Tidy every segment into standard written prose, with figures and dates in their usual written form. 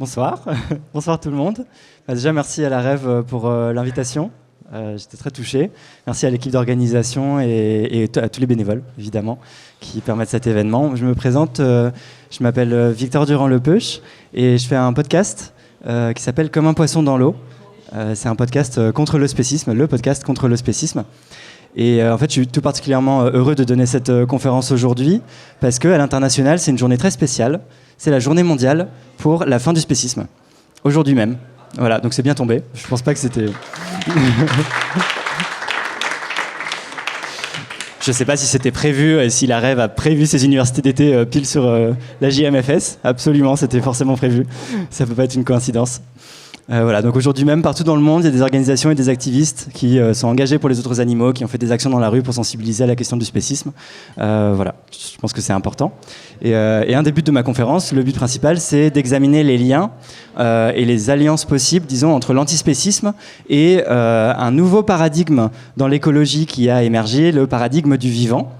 Bonsoir, bonsoir tout le monde. Déjà, merci à la Rêve pour l'invitation. J'étais très touché. Merci à l'équipe d'organisation et à tous les bénévoles, évidemment, qui permettent cet événement. Je me présente, je m'appelle Victor Durand-Lepeuch et je fais un podcast qui s'appelle Comme un poisson dans l'eau. C'est un podcast contre le spécisme, le podcast contre le spécisme. Et en fait, je suis tout particulièrement heureux de donner cette conférence aujourd'hui parce qu'à l'international, c'est une journée très spéciale. C'est la journée mondiale pour la fin du spécisme. Aujourd'hui même. Voilà, donc c'est bien tombé. Je pense pas que c'était... Je sais pas si c'était prévu, si la Rêve a prévu ses universités d'été pile sur la JMFS. Absolument, c'était forcément prévu. Ça peut pas être une coïncidence. Voilà, donc aujourd'hui même, partout dans le monde, il y a des organisations et des activistes qui sont engagés pour les autres animaux, qui ont fait des actions dans la rue pour sensibiliser à la question du spécisme. Voilà, je pense que c'est important. Et un des buts de ma conférence, le but principal, c'est d'examiner les liens et les alliances possibles, disons, entre l'antispécisme et un nouveau paradigme dans l'écologie qui a émergé, le paradigme du vivant.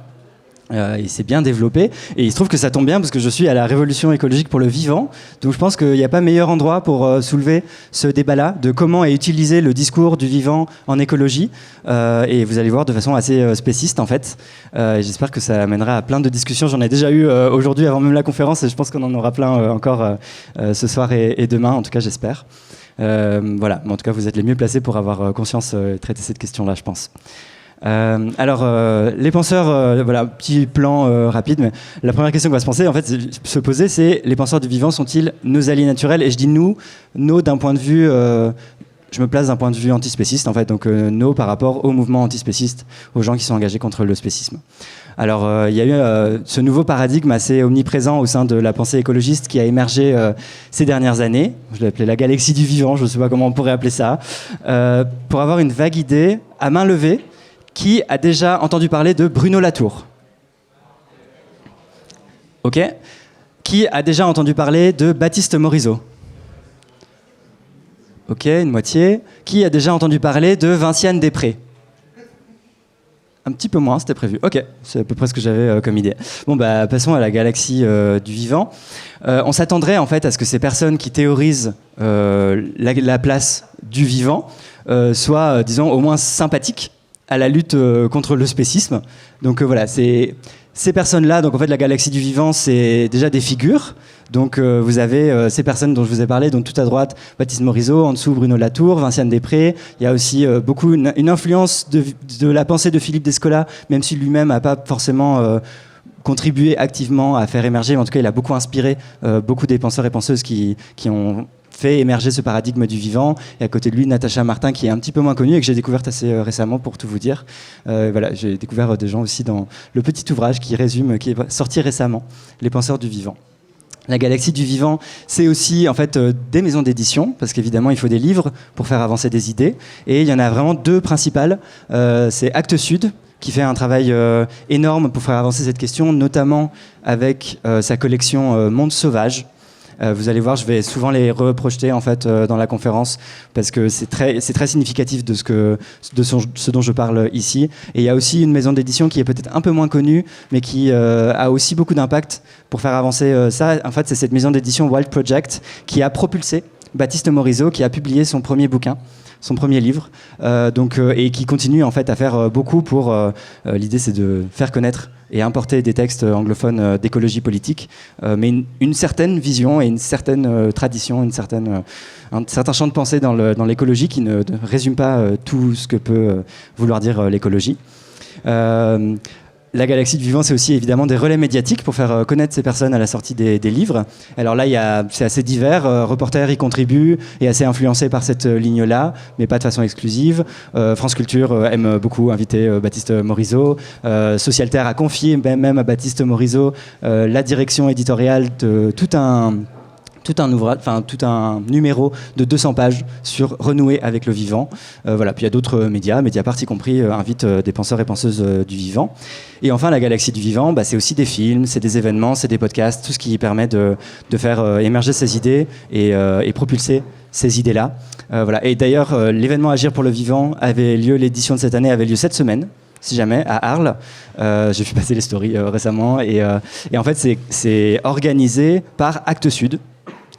Il s'est bien développé et il se trouve que ça tombe bien parce que je suis à la révolution écologique pour le vivant, donc je pense qu'il n'y a pas meilleur endroit pour soulever ce débat-là de comment est utilisé le discours du vivant en écologie et vous allez voir de façon assez spéciste en fait. J'espère que ça amènera à plein de discussions. J'en ai déjà eu aujourd'hui avant même la conférence et je pense qu'on en aura plein encore ce soir et demain, en tout cas j'espère. Voilà, mais en tout cas vous êtes les mieux placés pour avoir conscience et traiter cette question-là, je pense. Les penseurs, voilà, petit plan rapide, mais la première question qu'on va se poser, c'est les penseurs du vivant sont-ils nos alliés naturels? Et je dis nous d'un point de vue, je me place d'un point de vue antispéciste en fait, donc nos par rapport au mouvement antispéciste, aux gens qui sont engagés contre le spécisme. Alors il y a eu ce nouveau paradigme assez omniprésent au sein de la pensée écologiste qui a émergé ces dernières années. Je l'ai appelé la galaxie du vivant, je ne sais pas comment on pourrait appeler ça, pour avoir une vague idée à main levée. Qui a déjà entendu parler de Bruno Latour? Ok. Qui a déjà entendu parler de Baptiste Morisot? Ok, une moitié. Qui a déjà entendu parler de Vinciane Després? Un petit peu moins, c'était prévu. Ok, c'est à peu près ce que j'avais comme idée. Bon, bah, passons à la galaxie du vivant. On s'attendrait en fait à ce que ces personnes qui théorisent la place du vivant soient, disons, au moins sympathiques à la lutte contre le spécisme. Donc voilà, ces personnes-là, donc en fait la galaxie du vivant, c'est déjà des figures. Donc vous avez ces personnes dont je vous ai parlé, donc tout à droite, Baptiste Morisot, en dessous Bruno Latour, Vinciane Després. Il y a aussi beaucoup une influence de la pensée de Philippe Descola, même si lui-même n'a pas forcément contribué activement à faire émerger, mais en tout cas il a beaucoup inspiré beaucoup des penseurs et penseuses qui ont fait émerger ce paradigme du vivant. Et à côté de lui, Natacha Martin, qui est un petit peu moins connue et que j'ai découverte assez récemment, pour tout vous dire. Voilà, j'ai découvert des gens aussi dans le petit ouvrage qui résume, qui est sorti récemment, Les penseurs du vivant. La galaxie du vivant, c'est aussi en fait des maisons d'édition, parce qu'évidemment, il faut des livres pour faire avancer des idées. Et il y en a vraiment deux principales. C'est Actes Sud, qui fait un travail énorme pour faire avancer cette question, notamment avec sa collection Monde Sauvage. Vous allez voir, je vais souvent les reprojeter en fait dans la conférence parce que c'est très significatif de ce dont je parle ici. Et il y a aussi une maison d'édition qui est peut-être un peu moins connue, mais qui a aussi beaucoup d'impact pour faire avancer ça. En fait, c'est cette maison d'édition Wild Project qui a propulsé Baptiste Morisot, qui a publié son premier bouquin, son premier livre, et qui continue en fait à faire beaucoup pour. L'idée, c'est de faire connaître et importer des textes anglophones d'écologie politique, mais une certaine vision et une certaine tradition, un certain champ de pensée dans l'écologie qui ne résume pas tout ce que peut vouloir dire l'écologie. La galaxie du vivant, c'est aussi évidemment des relais médiatiques pour faire connaître ces personnes à la sortie des livres. Alors là, c'est assez divers. Reporter y contribue et assez influencé par cette ligne-là, mais pas de façon exclusive. France Culture aime beaucoup inviter Baptiste Morisot. Socialterre a confié même à Baptiste Morisot la direction éditoriale de tout un numéro de 200 pages sur renouer avec le vivant. Voilà. Puis il y a d'autres médias, Mediapart y compris, invitent des penseurs et penseuses du vivant. Et enfin, la galaxie du vivant, c'est aussi des films, c'est des événements, c'est des podcasts, tout ce qui permet de faire émerger ces idées et propulser ces idées-là. Voilà. Et d'ailleurs, l'événement Agir pour le vivant l'édition de cette année avait lieu cette semaine. Si jamais, à Arles. J'ai vu passer les stories récemment. Et en fait, c'est organisé par Actes Sud.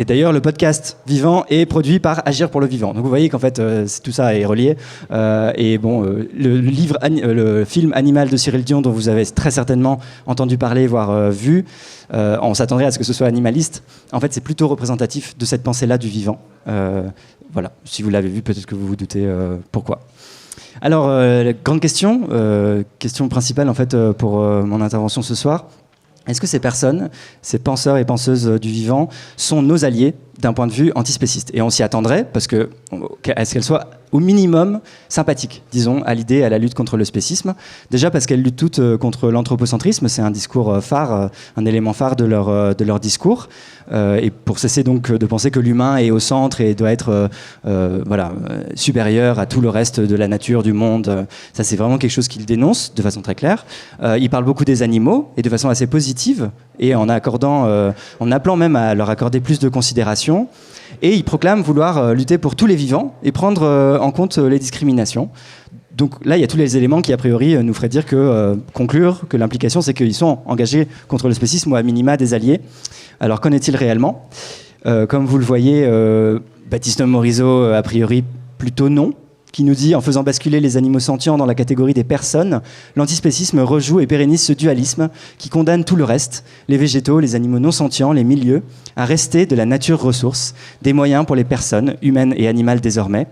Et d'ailleurs, le podcast Vivant est produit par Agir pour le Vivant. Donc vous voyez qu'en fait, tout ça est relié. Et bon, le film Animal de Cyril Dion, dont vous avez très certainement entendu parler, voire vu, on s'attendrait à ce que ce soit animaliste. En fait, c'est plutôt représentatif de cette pensée-là du vivant. Voilà, si vous l'avez vu, peut-être que vous vous doutez pourquoi. Alors, la grande question, question principale en fait pour mon intervention ce soir. Est-ce que ces personnes, ces penseurs et penseuses du vivant, sont nos alliés d'un point de vue antispéciste? Et on s'y attendrait, parce que, est-ce qu'elles soient au minimum sympathiques, disons, à l'idée, à la lutte contre le spécisme? Déjà parce qu'elles luttent toutes contre l'anthropocentrisme, c'est un discours phare, un élément phare de leur discours. Et pour cesser donc de penser que l'humain est au centre et doit être supérieur à tout le reste de la nature, du monde. Ça, c'est vraiment quelque chose qu'ils dénoncent de façon très claire. Ils parlent beaucoup des animaux, et de façon assez positive, et en appelant même à leur accorder plus de considération. Et ils proclament vouloir lutter pour tous les vivants et prendre en compte les discriminations. Donc là, il y a tous les éléments qui, a priori, nous feraient dire conclure que l'implication, c'est qu'ils sont engagés contre le spécisme ou à minima des alliés. Alors, qu'en est-il réellement? Comme vous le voyez, Baptiste Morisot, a priori, plutôt non, qui nous dit, en faisant basculer les animaux sentients dans la catégorie des personnes, l'antispécisme rejoue et pérennise ce dualisme qui condamne tout le reste, les végétaux, les animaux non sentients, les milieux, à rester de la nature ressource, des moyens pour les personnes, humaines et animales désormais.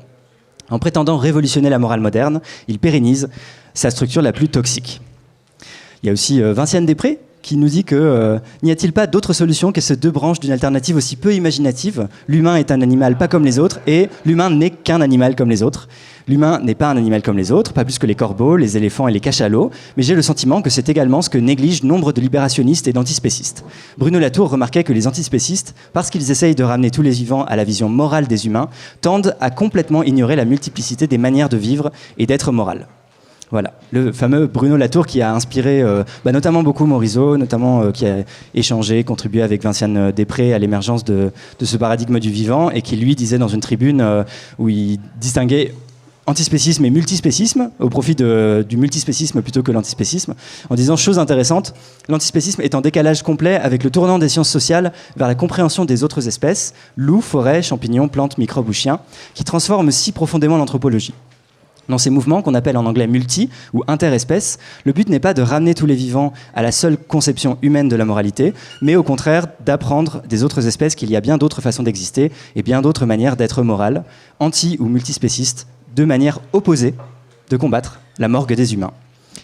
En prétendant révolutionner la morale moderne, il pérennise sa structure la plus toxique. Il y a aussi Vinciane Després, qui nous dit n'y a-t-il pas d'autre solution que ces deux branches d'une alternative aussi peu imaginative? L'humain est un animal pas comme les autres, et l'humain n'est qu'un animal comme les autres. L'humain n'est pas un animal comme les autres, pas plus que les corbeaux, les éléphants et les cachalots, mais j'ai le sentiment que c'est également ce que négligent nombre de libérationnistes et d'antispécistes. Bruno Latour remarquait que les antispécistes, parce qu'ils essayent de ramener tous les vivants à la vision morale des humains, tendent à complètement ignorer la multiplicité des manières de vivre et d'être moral. Voilà, le fameux Bruno Latour qui a inspiré notamment beaucoup Morisot, notamment qui a échangé, contribué avec Vinciane Després à l'émergence de ce paradigme du vivant, et qui lui disait dans une tribune où il distinguait antispécisme et multispécisme au profit du multispécisme plutôt que l'antispécisme, en disant, chose intéressante, l'antispécisme est en décalage complet avec le tournant des sciences sociales vers la compréhension des autres espèces, loups, forêts, champignons, plantes, microbes ou chiens, qui transforment si profondément l'anthropologie. Dans ces mouvements qu'on appelle en anglais multi ou interespèces, le but n'est pas de ramener tous les vivants à la seule conception humaine de la moralité, mais au contraire d'apprendre des autres espèces qu'il y a bien d'autres façons d'exister et bien d'autres manières d'être morales, anti- ou multispécistes, deux manières opposées de combattre la morgue des humains.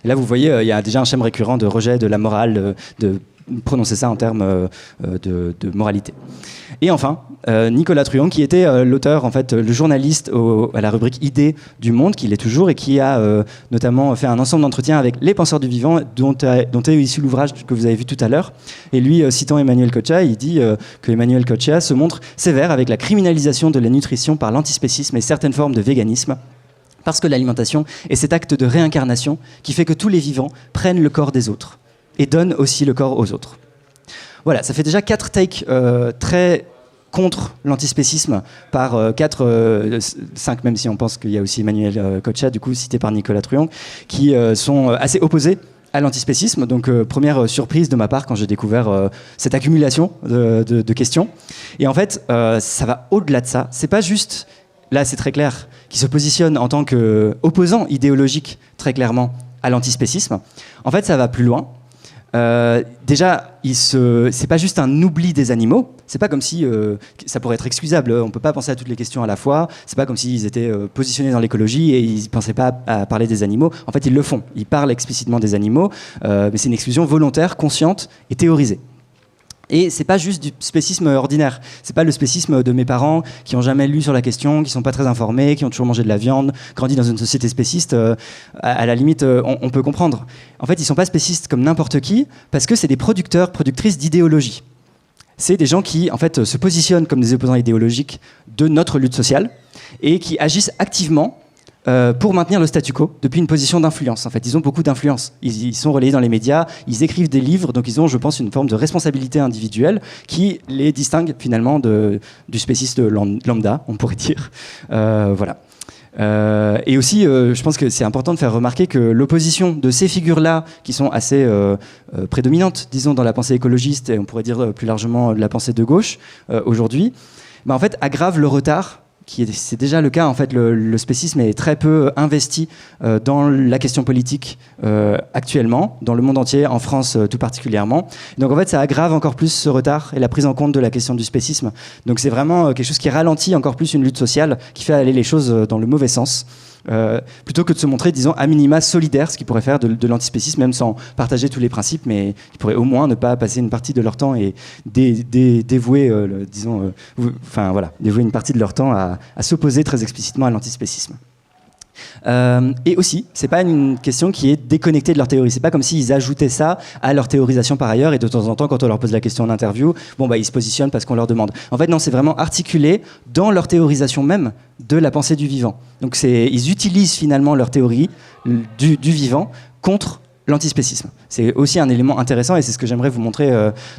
Et là, vous voyez, il y a déjà un schème récurrent de rejet de la morale, de prononcer ça en termes de moralité. Et enfin, Nicolas Truong, qui était l'auteur, en fait, le journaliste à la rubrique Idées du Monde, qui l'est toujours, et qui a notamment fait un ensemble d'entretiens avec les penseurs du vivant, dont est issu l'ouvrage que vous avez vu tout à l'heure. Et lui, citant Emmanuel Coccia, il dit que Emmanuel Coccia se montre sévère avec la criminalisation de la nutrition par l'antispécisme et certaines formes de véganisme, parce que l'alimentation est cet acte de réincarnation qui fait que tous les vivants prennent le corps des autres et donnent aussi le corps aux autres. Voilà, ça fait déjà 4 takes très contre l'antispécisme par 5, même si on pense qu'il y a aussi Emmanuel Coccia, du coup cité par Nicolas Truong, qui sont assez opposés à l'antispécisme. Donc première surprise de ma part quand j'ai découvert cette accumulation de questions. Et en fait, ça va au-delà de ça. C'est pas juste, là c'est très clair, qui se positionne en tant qu'opposant idéologique très clairement à l'antispécisme. En fait, ça va plus loin. Déjà, c'est pas juste un oubli des animaux. C'est pas comme si ça pourrait être excusable. On peut pas penser à toutes les questions à la fois. C'est pas comme s'ils étaient positionnés dans l'écologie et ils pensaient pas à parler des animaux. En fait, ils le font. Ils parlent explicitement des animaux, mais c'est une exclusion volontaire, consciente et théorisée. Et c'est pas juste du spécisme ordinaire. C'est pas le spécisme de mes parents qui ont jamais lu sur la question, qui sont pas très informés, qui ont toujours mangé de la viande, grandi dans une société spéciste. À la limite, on peut comprendre. En fait, ils sont pas spécistes comme n'importe qui parce que c'est des producteurs, productrices d'idéologie. C'est des gens qui, en fait, se positionnent comme des opposants idéologiques de notre lutte sociale et qui agissent activement pour maintenir le statu quo depuis une position d'influence. En fait, ils ont beaucoup d'influence. Ils sont relayés dans les médias, ils écrivent des livres, donc ils ont, je pense, une forme de responsabilité individuelle qui les distingue finalement du spéciste lambda, on pourrait dire. Voilà. Et aussi, je pense que c'est important de faire remarquer que l'opposition de ces figures-là, qui sont assez prédominantes, disons, dans la pensée écologiste, et on pourrait dire plus largement de la pensée de gauche, aujourd'hui, en fait, aggrave le retard c'est déjà le cas. En fait, le spécisme est très peu investi dans la question politique actuellement, dans le monde entier, en France tout particulièrement. Donc en fait, ça aggrave encore plus ce retard et la prise en compte de la question du spécisme. Donc c'est vraiment quelque chose qui ralentit encore plus une lutte sociale, qui fait aller les choses dans le mauvais sens. Plutôt que de se montrer, disons, à minima solidaire, ce qu'ils pourraient faire de l'antispécisme, même sans partager tous les principes, mais ils pourraient au moins ne pas passer une partie de leur temps et dévouer, dévouer une partie de leur temps à s'opposer très explicitement à l'antispécisme. Et aussi, c'est pas une question qui est déconnectée de leur théorie. C'est pas comme s'ils ajoutaient ça à leur théorisation par ailleurs, et de temps en temps, quand on leur pose la question en interview, ils se positionnent parce qu'on leur demande. En fait, non, c'est vraiment articulé dans leur théorisation même de la pensée du vivant. Donc ils utilisent finalement leur théorie du vivant contre l'antispécisme. C'est aussi un élément intéressant, et c'est ce que j'aimerais vous montrer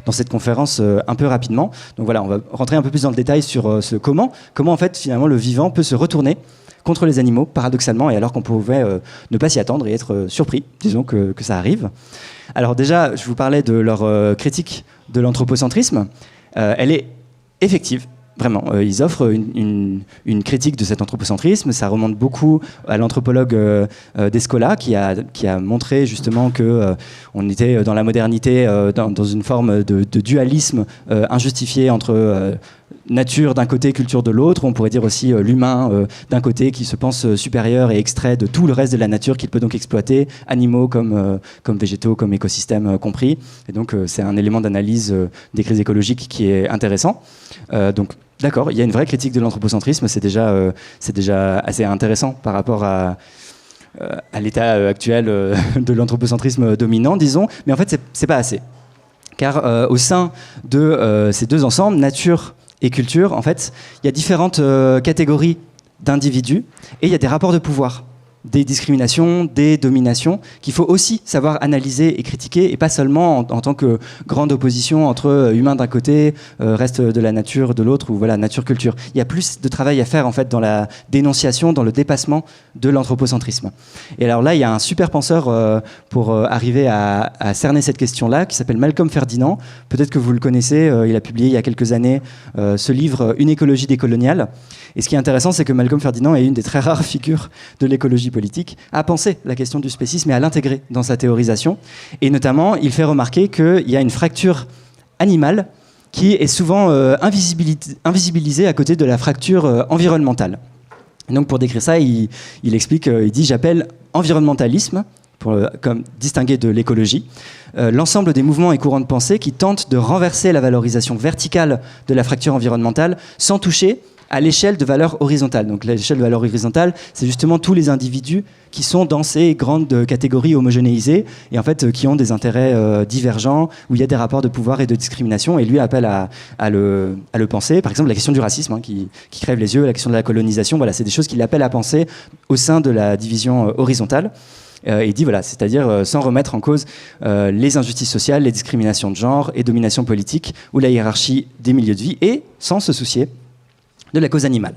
dans cette conférence un peu rapidement. Donc voilà, on va rentrer un peu plus dans le détail sur comment en fait finalement le vivant peut se retourner contre les animaux, paradoxalement, et alors qu'on pouvait ne pas s'y attendre et être surpris, disons que ça arrive. Alors déjà, je vous parlais de leur critique de l'anthropocentrisme. Elle est effective. Vraiment, ils offrent une critique de cet anthropocentrisme. Ça remonte beaucoup à l'anthropologue Descola qui a montré justement que on était dans la modernité dans une forme de dualisme injustifié entre nature d'un côté, culture de l'autre. On pourrait dire aussi l'humain d'un côté qui se pense supérieur et extrait de tout le reste de la nature qu'il peut donc exploiter, animaux comme végétaux, comme écosystèmes compris. Et donc c'est un élément d'analyse des crises écologiques qui est intéressant. Donc d'accord, il y a une vraie critique de l'anthropocentrisme, c'est déjà assez intéressant par rapport à l'état actuel de l'anthropocentrisme dominant, disons, mais en fait c'est pas assez. Car au sein de ces deux ensembles, nature et culture, en fait, il y a différentes catégories d'individus et il y a des rapports de pouvoir, des discriminations, des dominations qu'il faut aussi savoir analyser et critiquer, et pas seulement en tant que grande opposition entre humains d'un côté, reste de la nature de l'autre, ou voilà, nature-culture. Il y a plus de travail à faire en fait dans la dénonciation, dans le dépassement de l'anthropocentrisme. Et alors là, il y a un super penseur pour arriver à cerner cette question-là, qui s'appelle Malcolm Ferdinand. Peut-être que vous le connaissez, il a publié il y a quelques années ce livre « Une écologie décoloniale ». Et ce qui est intéressant, c'est que Malcolm Ferdinand est une des très rares figures de l'écologie politique à penser la question du spécisme et à l'intégrer dans sa théorisation. Et notamment, il fait remarquer qu'il y a une fracture animale qui est souvent invisibilisée à côté de la fracture environnementale. Et donc pour décrire ça, il explique, il dit « J'appelle environnementalisme », comme distingué de l'écologie, l'ensemble des mouvements et courants de pensée qui tentent de renverser la valorisation verticale de la fracture environnementale sans toucher à l'échelle de valeur horizontale. Donc l'échelle de valeur horizontale, c'est justement tous les individus qui sont dans ces grandes catégories homogénéisées et en fait qui ont des intérêts divergents, où il y a des rapports de pouvoir et de discrimination, et lui appelle à le penser. Par exemple, la question du racisme qui crève les yeux, la question de la colonisation, voilà, c'est des choses qu'il appelle à penser au sein de la division horizontale. Il dit voilà, c'est-à-dire sans remettre en cause les injustices sociales, les discriminations de genre et domination politique ou la hiérarchie des milieux de vie, et sans se soucier de la cause animale.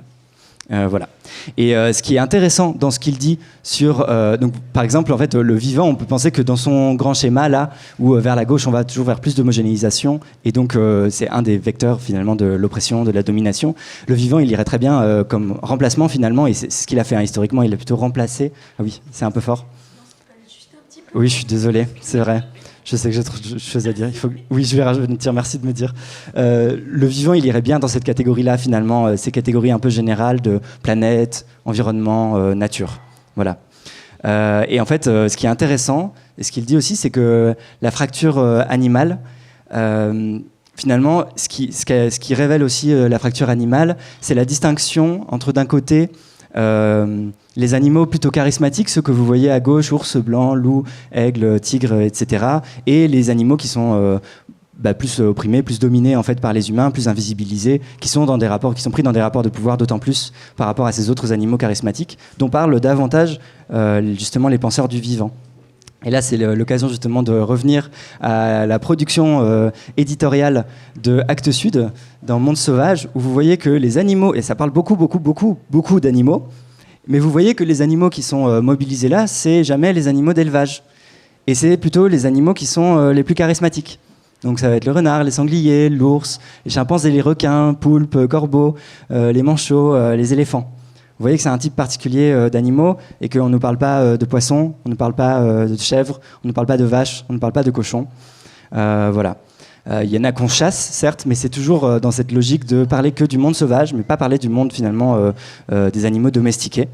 Voilà. Et ce qui est intéressant dans ce qu'il dit sur, donc par exemple, en fait, le vivant, on peut penser que dans son grand schéma là, où vers la gauche on va toujours vers plus d'homogénéisation, et donc c'est un des vecteurs finalement de l'oppression, de la domination. Le vivant, il irait très bien comme remplacement finalement, et c'est ce qu'il a fait historiquement. Il a plutôt remplacé. Ah oui, c'est un peu fort. Oui, je suis désolé, c'est vrai. Je sais que j'ai trop de choses à dire. Oui, je vais rajouter, merci de me dire. Le vivant, il irait bien dans cette catégorie-là, finalement, ces catégories un peu générales de planète, environnement, nature. Voilà. Et en fait, ce qui est intéressant, et ce qu'il dit aussi, c'est que la fracture animale, finalement, ce qui révèle aussi la fracture animale, c'est la distinction entre, d'un côté, les animaux plutôt charismatiques, ceux que vous voyez à gauche, ours blanc, loup, aigle, tigre, etc. Et les animaux qui sont plus opprimés, plus dominés en fait par les humains, plus invisibilisés, qui sont pris dans des rapports de pouvoir, d'autant plus par rapport à ces autres animaux charismatiques, dont parlent davantage justement les penseurs du vivant. Et là, c'est l'occasion justement de revenir à la production éditoriale de Actes Sud dans Monde Sauvage, où vous voyez que les animaux, et ça parle beaucoup d'animaux, Mais vous voyez que les animaux qui sont mobilisés là, c'est jamais les animaux d'élevage. Et c'est plutôt les animaux qui sont les plus charismatiques. Donc ça va être le renard, les sangliers, l'ours, les chimpanzés, les requins, poulpes, corbeaux, les manchots, les éléphants. Vous voyez que c'est un type particulier d'animaux et qu'on ne nous parle pas de poissons, on ne parle pas de chèvres, on ne parle pas de vaches, on ne parle pas de cochons. Voilà. Il y en a qu'on chasse, certes, mais c'est toujours dans cette logique de parler que du monde sauvage, mais pas parler du monde finalement des animaux domestiqués.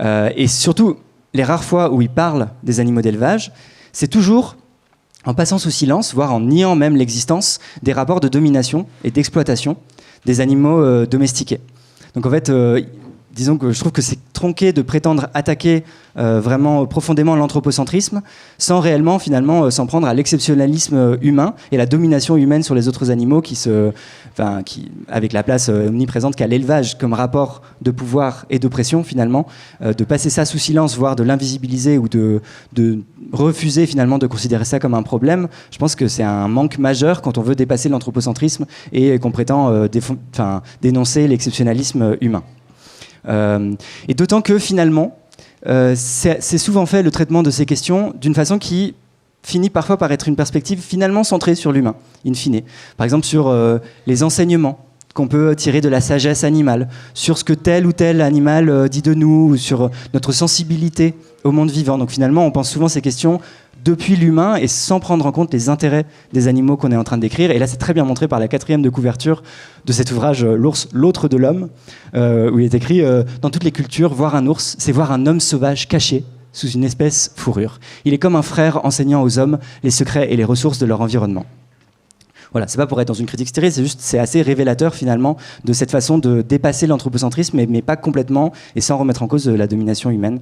Et surtout, les rares fois où il parle des animaux d'élevage, c'est toujours en passant sous silence, voire en niant même l'existence des rapports de domination et d'exploitation des animaux domestiqués. Donc en fait, disons que je trouve que c'est tronqué de prétendre attaquer vraiment profondément l'anthropocentrisme sans réellement finalement s'en prendre à l'exceptionnalisme humain et la domination humaine sur les autres animaux qui, avec la place omniprésente qu'a l'élevage comme rapport de pouvoir et d'oppression finalement, de passer ça sous silence, voire de l'invisibiliser ou de refuser finalement de considérer ça comme un problème. Je pense que c'est un manque majeur quand on veut dépasser l'anthropocentrisme et qu'on prétend dénoncer l'exceptionnalisme humain. Et d'autant que finalement, c'est souvent fait le traitement de ces questions d'une façon qui finit parfois par être une perspective finalement centrée sur l'humain, in fine. Par exemple sur les enseignements qu'on peut tirer de la sagesse animale, sur ce que tel ou tel animal dit de nous, ou sur notre sensibilité au monde vivant. Donc finalement, on pense souvent ces questions depuis l'humain et sans prendre en compte les intérêts des animaux qu'on est en train de décrire. Et là, c'est très bien montré par la 4e de couverture de cet ouvrage L'ours, l'autre de l'homme, où il est écrit dans toutes les cultures, voir un ours, c'est voir un homme sauvage caché sous une espèce fourrure. Il est comme un frère enseignant aux hommes les secrets et les ressources de leur environnement. Voilà, c'est pas pour être dans une critique stérile, c'est assez révélateur finalement de cette façon de dépasser l'anthropocentrisme, mais pas complètement et sans remettre en cause la domination humaine.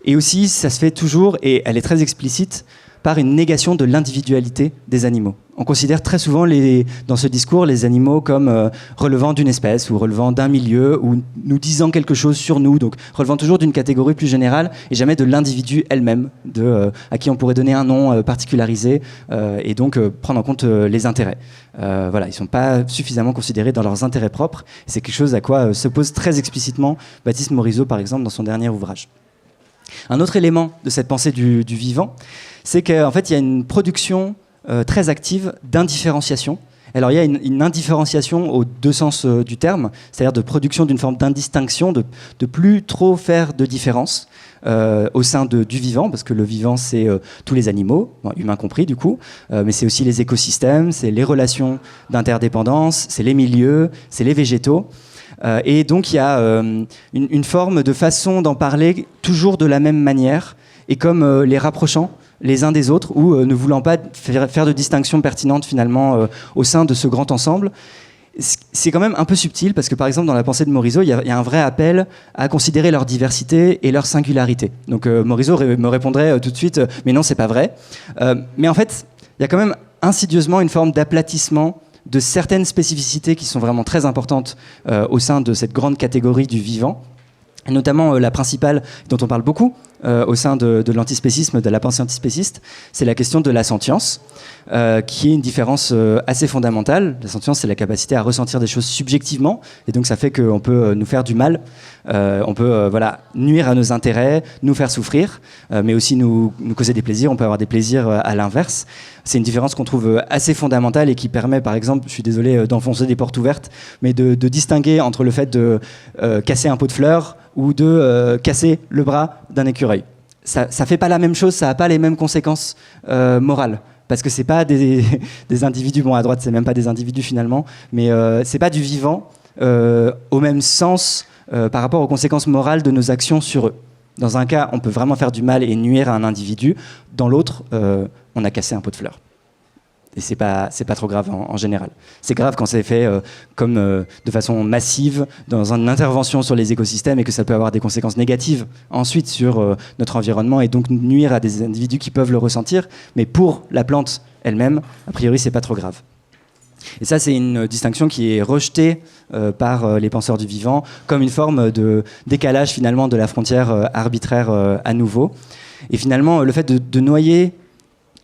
Et aussi, ça se fait toujours, et elle est très explicite, par une négation de l'individualité des animaux. On considère très souvent dans ce discours les animaux comme relevant d'une espèce ou relevant d'un milieu ou nous disant quelque chose sur nous, donc relevant toujours d'une catégorie plus générale et jamais de l'individu elle-même, à qui on pourrait donner un nom particularisé et donc prendre en compte les intérêts. Voilà, ils ne sont pas suffisamment considérés dans leurs intérêts propres. C'est quelque chose à quoi s'oppose très explicitement Baptiste Morisot, par exemple, dans son dernier ouvrage. Un autre élément de cette pensée du vivant, c'est qu'en fait, il y a une production très active d'indifférenciation. Alors, il y a une indifférenciation aux deux sens du terme, c'est-à-dire de production d'une forme d'indistinction, de plus trop faire de différence au sein du vivant, parce que le vivant, c'est tous les animaux, humains compris du coup, mais c'est aussi les écosystèmes, c'est les relations d'interdépendance, c'est les milieux, c'est les végétaux. Et donc il y a une forme de façon d'en parler toujours de la même manière et comme les rapprochant les uns des autres ou ne voulant pas faire de distinction pertinente finalement au sein de ce grand ensemble. C'est quand même un peu subtil parce que par exemple dans la pensée de Morisot il y a un vrai appel à considérer leur diversité et leur singularité. Donc Morisot me répondrait tout de suite mais non c'est pas vrai. Mais en fait il y a quand même insidieusement une forme d'aplatissement de certaines spécificités qui sont vraiment très importantes au sein de cette grande catégorie du vivant, et notamment la principale dont on parle beaucoup au sein de l'antispécisme, de la pensée antispéciste, c'est la question de la sentience, qui est une différence assez fondamentale. La sentience, c'est la capacité à ressentir des choses subjectivement, et donc ça fait qu'on peut nous faire du mal, on peut nuire à nos intérêts, nous faire souffrir, mais aussi nous causer des plaisirs, on peut avoir des plaisirs à l'inverse. C'est une différence qu'on trouve assez fondamentale et qui permet, par exemple, je suis désolé d'enfoncer des portes ouvertes, mais de distinguer entre le fait de casser un pot de fleurs ou de casser le bras d'un écureuil. Ça fait pas la même chose, ça a pas les mêmes conséquences morales. Parce que c'est pas des individus, bon à droite c'est même pas des individus finalement, mais c'est pas du vivant au même sens par rapport aux conséquences morales de nos actions sur eux. Dans un cas, on peut vraiment faire du mal et nuire à un individu. Dans l'autre, on a cassé un pot de fleurs. Et c'est pas trop grave en général. C'est grave quand c'est fait de façon massive, dans une intervention sur les écosystèmes et que ça peut avoir des conséquences négatives ensuite sur notre environnement et donc nuire à des individus qui peuvent le ressentir. Mais pour la plante elle-même, a priori, c'est pas trop grave. Et ça, c'est une distinction qui est rejetée par les penseurs du vivant comme une forme de décalage finalement de la frontière arbitraire à nouveau. Et finalement, le fait de noyer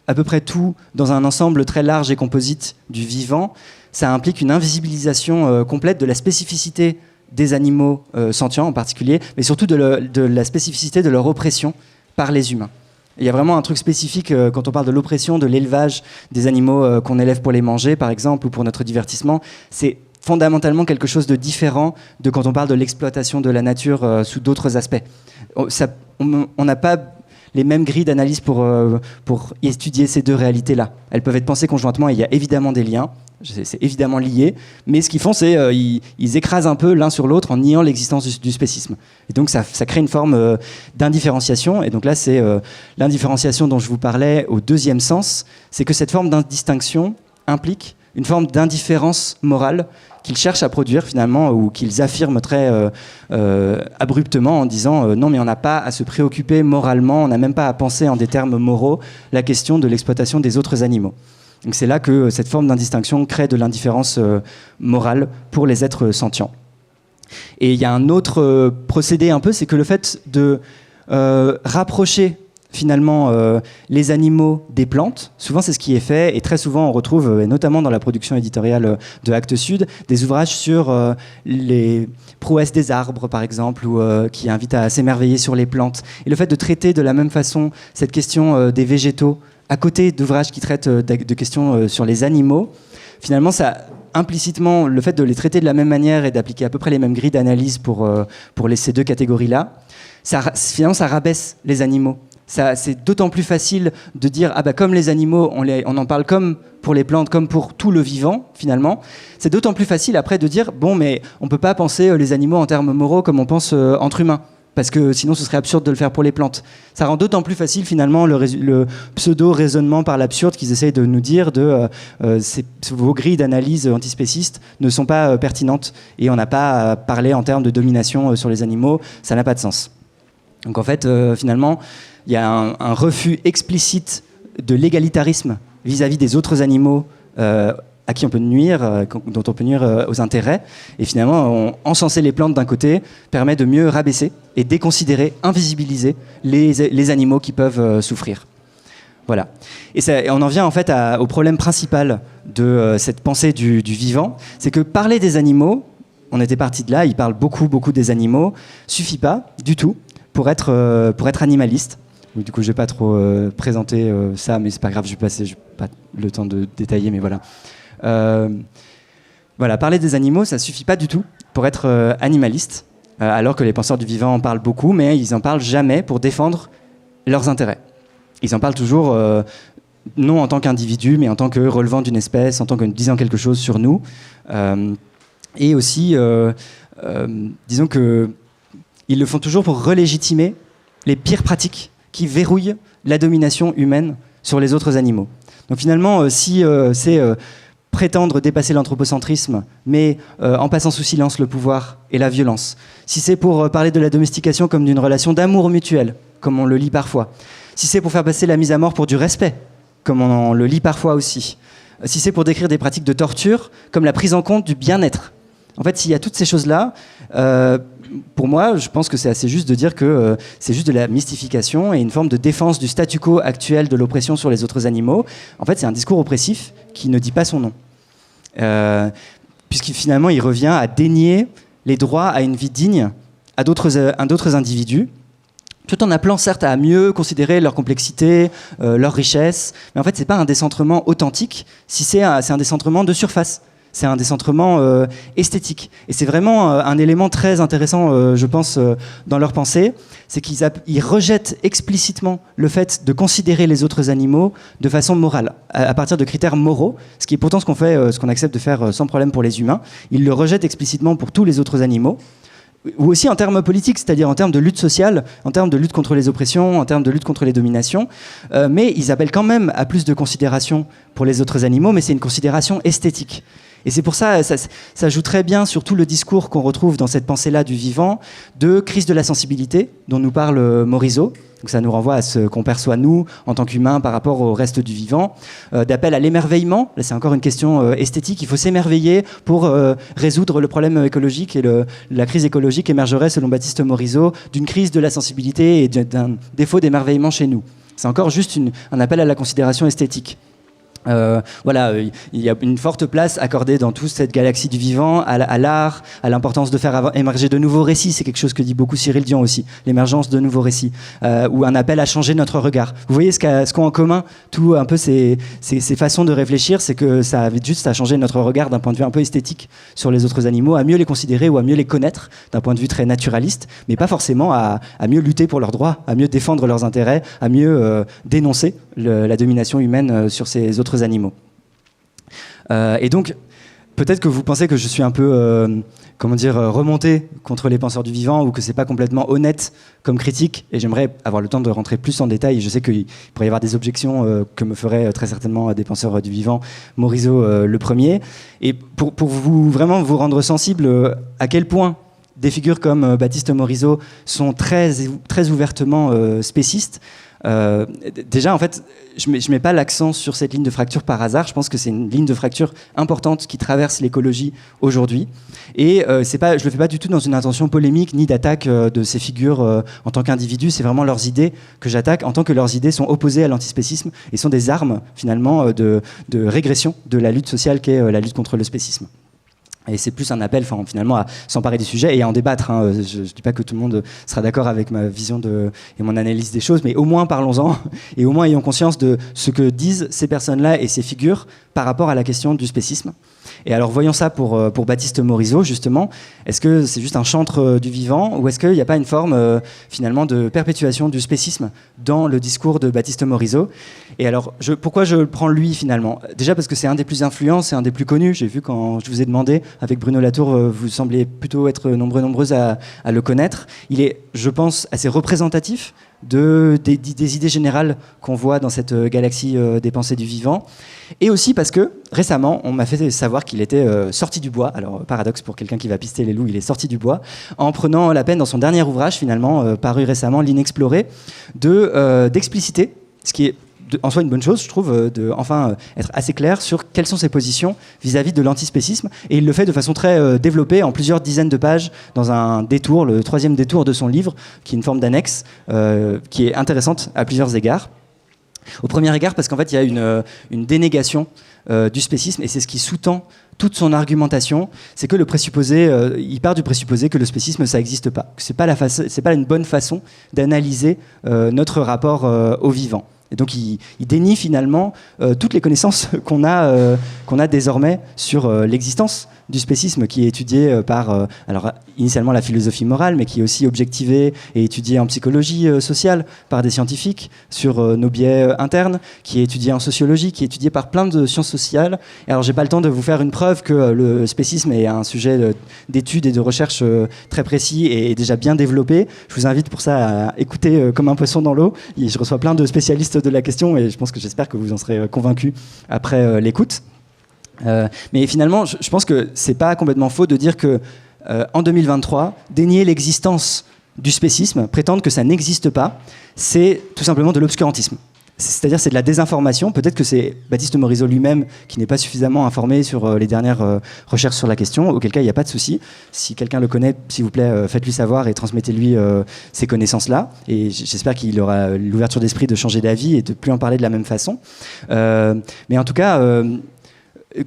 à peu près tout dans un ensemble très large et composite du vivant, ça implique une invisibilisation complète de la spécificité des animaux sentients en particulier, mais surtout de la spécificité de leur oppression par les humains. Il y a vraiment un truc spécifique quand on parle de l'oppression, de l'élevage des animaux qu'on élève pour les manger, par exemple, ou pour notre divertissement. C'est fondamentalement quelque chose de différent de quand on parle de l'exploitation de la nature sous d'autres aspects. On n'a pas les mêmes grilles d'analyse pour étudier ces deux réalités-là. Elles peuvent être pensées conjointement et il y a évidemment des liens, c'est évidemment lié, mais ce qu'ils font, c'est ils écrasent un peu l'un sur l'autre en niant l'existence du spécisme. Et donc ça crée une forme d'indifférenciation, et donc là c'est l'indifférenciation dont je vous parlais au deuxième sens, c'est que cette forme d'indistinction implique une forme d'indifférence morale qu'ils cherchent à produire finalement, ou qu'ils affirment très abruptement en disant non mais on n'a pas à se préoccuper moralement, on n'a même pas à penser en des termes moraux la question de l'exploitation des autres animaux. Donc c'est là que cette forme d'indistinction crée de l'indifférence morale pour les êtres sentients. Et il y a un autre procédé un peu, c'est que le fait de rapprocher finalement les animaux des plantes, souvent c'est ce qui est fait, et très souvent on retrouve, et notamment dans la production éditoriale de Actes Sud, des ouvrages sur les prouesses des arbres par exemple, ou qui invitent à s'émerveiller sur les plantes. Et le fait de traiter de la même façon cette question des végétaux à côté d'ouvrages qui traitent de questions sur les animaux, finalement ça implicitement, le fait de les traiter de la même manière et d'appliquer à peu près les mêmes grilles d'analyse pour ces deux catégories-là, finalement ça rabaisse les animaux. C'est d'autant plus facile de dire ah bah comme les animaux on en parle comme pour les plantes comme pour tout le vivant finalement, c'est d'autant plus facile après de dire bon mais on peut pas penser les animaux en termes moraux comme on pense entre humains, parce que sinon ce serait absurde de le faire pour les plantes. Ça rend d'autant plus facile finalement le pseudo-raisonnement par l'absurde qu'ils essayent de nous dire vos grilles d'analyse antispécistes ne sont pas pertinentes et on n'a pas à parler en termes de domination sur les animaux, ça n'a pas de sens. Donc en fait finalement il y a un refus explicite de l'égalitarisme vis-à-vis des autres animaux à qui on peut nuire, dont on peut nuire aux intérêts. Et finalement, encenser les plantes d'un côté permet de mieux rabaisser et déconsidérer, invisibiliser les animaux qui peuvent souffrir. Voilà. Et on en vient en fait au problème principal de cette pensée du vivant, c'est que parler des animaux, on était parti de là, il parle beaucoup des animaux, suffit pas du tout pour être animaliste. Du coup, je vais pas trop présenter ça, mais c'est pas grave, je n'ai pas le temps de détailler, mais voilà. Voilà, parler des animaux, ça suffit pas du tout pour être animaliste, alors que les penseurs du vivant en parlent beaucoup, mais ils en parlent jamais pour défendre leurs intérêts. Ils en parlent toujours non en tant qu'individu, mais en tant que relevant d'une espèce, en tant que disant quelque chose sur nous. Et aussi, disons que ils le font toujours pour relégitimer les pires pratiques qui verrouillent la domination humaine sur les autres animaux. Donc finalement, si c'est prétendre dépasser l'anthropocentrisme, mais en passant sous silence le pouvoir et la violence, si c'est pour parler de la domestication comme d'une relation d'amour mutuel, comme on le lit parfois, si c'est pour faire passer la mise à mort pour du respect, comme on le lit parfois aussi, si c'est pour décrire des pratiques de torture comme la prise en compte du bien-être. En fait, s'il y a toutes ces choses-là, pour moi, je pense que c'est assez juste de dire que c'est juste de la mystification et une forme de défense du statu quo actuel de l'oppression sur les autres animaux. En fait, c'est un discours oppressif qui ne dit pas son nom. Puisque finalement, il revient à dénier les droits à une vie digne à d'autres individus, tout en appelant certes à mieux considérer leur complexité, leur richesse. Mais en fait, c'est pas un décentrement authentique, si c'est un décentrement de surface. C'est un décentrement esthétique. Et c'est vraiment un élément très intéressant, je pense, dans leur pensée, c'est qu'ils rejettent explicitement le fait de considérer les autres animaux de façon morale, à partir de critères moraux, ce qui est pourtant ce qu'on accepte de faire sans problème pour les humains. Ils le rejettent explicitement pour tous les autres animaux, ou aussi en termes politiques, c'est-à-dire en termes de lutte sociale, en termes de lutte contre les oppressions, en termes de lutte contre les dominations, mais ils appellent quand même à plus de considération pour les autres animaux, mais c'est une considération esthétique. Et c'est pour ça joue très bien sur tout le discours qu'on retrouve dans cette pensée-là du vivant, de crise de la sensibilité, dont nous parle Morisot. Donc ça nous renvoie à ce qu'on perçoit, nous, en tant qu'humains, par rapport au reste du vivant. D'appel à l'émerveillement, là c'est encore une question esthétique, il faut s'émerveiller pour résoudre le problème écologique, et la crise écologique émergerait, selon Baptiste Morisot, d'une crise de la sensibilité et d'un défaut d'émerveillement chez nous. C'est encore juste un appel à la considération esthétique. Voilà, il y a une forte place accordée dans toute cette galaxie du vivant à l'art, à l'importance de faire émerger de nouveaux récits. C'est quelque chose que dit beaucoup Cyril Dion aussi, l'émergence de nouveaux récits, ou un appel à changer notre regard. Vous voyez ce qu'ont en commun tout un peu ces façons de réfléchir, c'est que ça invite juste à changer notre regard d'un point de vue un peu esthétique sur les autres animaux, à mieux les considérer ou à mieux les connaître d'un point de vue très naturaliste, mais pas forcément à mieux lutter pour leurs droits, à mieux défendre leurs intérêts, à mieux dénoncer la domination humaine sur ces autres animaux. Et donc, peut-être que vous pensez que je suis un peu, remonté contre les penseurs du vivant, ou que c'est pas complètement honnête comme critique, et j'aimerais avoir le temps de rentrer plus en détail. Je sais qu'il pourrait y avoir des objections que me feraient très certainement des penseurs du vivant, Morisot le premier. Et pour vraiment vous rendre sensible à quel point des figures comme Baptiste Morisot sont très ouvertement spécistes. Déjà, en fait, je mets pas l'accent sur cette ligne de fracture par hasard. Je pense que c'est une ligne de fracture importante qui traverse l'écologie aujourd'hui. Et je le fais pas du tout dans une intention polémique ni d'attaque de ces figures en tant qu'individus. C'est vraiment leurs idées que j'attaque, en tant que leurs idées sont opposées à l'antispécisme et sont des armes finalement de régression de la lutte sociale qu'est la lutte contre le spécisme. Et c'est plus un appel finalement à s'emparer du sujet et à en débattre. Je ne dis pas que tout le monde sera d'accord avec ma vision et mon analyse des choses, mais au moins parlons-en et au moins ayons conscience de ce que disent ces personnes-là et ces figures par rapport à la question du spécisme. Et alors voyons ça pour Baptiste Morisot, justement. Est-ce que c'est juste un chantre du vivant, ou est-ce qu'il n'y a pas une forme finalement de perpétuation du spécisme dans le discours de Baptiste Morisot? Et alors pourquoi je prends lui finalement? Déjà parce que c'est un des plus influents, c'est un des plus connus. J'ai vu quand je vous ai demandé, avec Bruno Latour, vous semblez plutôt être nombreuses à le connaître. Il est, je pense, assez représentatif des idées générales qu'on voit dans cette galaxie des pensées du vivant. Et aussi parce que récemment, on m'a fait savoir qu'il était sorti du bois. Alors, paradoxe pour quelqu'un qui va pister les loups, il est sorti du bois, en prenant la peine dans son dernier ouvrage, finalement, paru récemment, L'Inexploré, d'expliciter, ce qui est en soi une bonne chose, je trouve, de enfin être assez clair sur quelles sont ses positions vis-à-vis de l'antispécisme. Et il le fait de façon très développée, en plusieurs dizaines de pages, dans un détour, le 3e détour de son livre, qui est une forme d'annexe, qui est intéressante à plusieurs égards. Au premier égard, parce qu'en fait, il y a une dénégation du spécisme, et c'est ce qui sous-tend toute son argumentation, c'est que le présupposé, il part du présupposé que le spécisme, ça n'existe pas, que c'est pas une bonne façon d'analyser notre rapport au vivant. Et donc il dénie finalement toutes les connaissances qu'on a désormais sur l'existence du spécisme, qui est étudié par alors initialement la philosophie morale, mais qui est aussi objectivé et étudié en psychologie sociale par des scientifiques sur nos biais internes, qui est étudié en sociologie, qui est étudié par plein de sciences sociales. Et alors j'ai pas le temps de vous faire une preuve que le spécisme est un sujet d'étude et de recherche très précis et déjà bien développé. Je vous invite pour ça à écouter comme un poisson dans l'eau. Je reçois plein de spécialistes de la question et j'espère que vous en serez convaincus après l'écoute. Mais finalement, je pense que c'est pas complètement faux de dire que en 2023, dénier l'existence du spécisme, prétendre que ça n'existe pas, c'est tout simplement de l'obscurantisme. C'est-à-dire c'est de la désinformation. Peut-être que c'est Baptiste Morisot lui-même qui n'est pas suffisamment informé sur les dernières recherches sur la question, auquel cas il n'y a pas de souci. Si quelqu'un le connaît, s'il vous plaît, faites-lui savoir et transmettez-lui ces connaissances-là. Et j'espère qu'il aura l'ouverture d'esprit de changer d'avis et de ne plus en parler de la même façon. Mais en tout cas,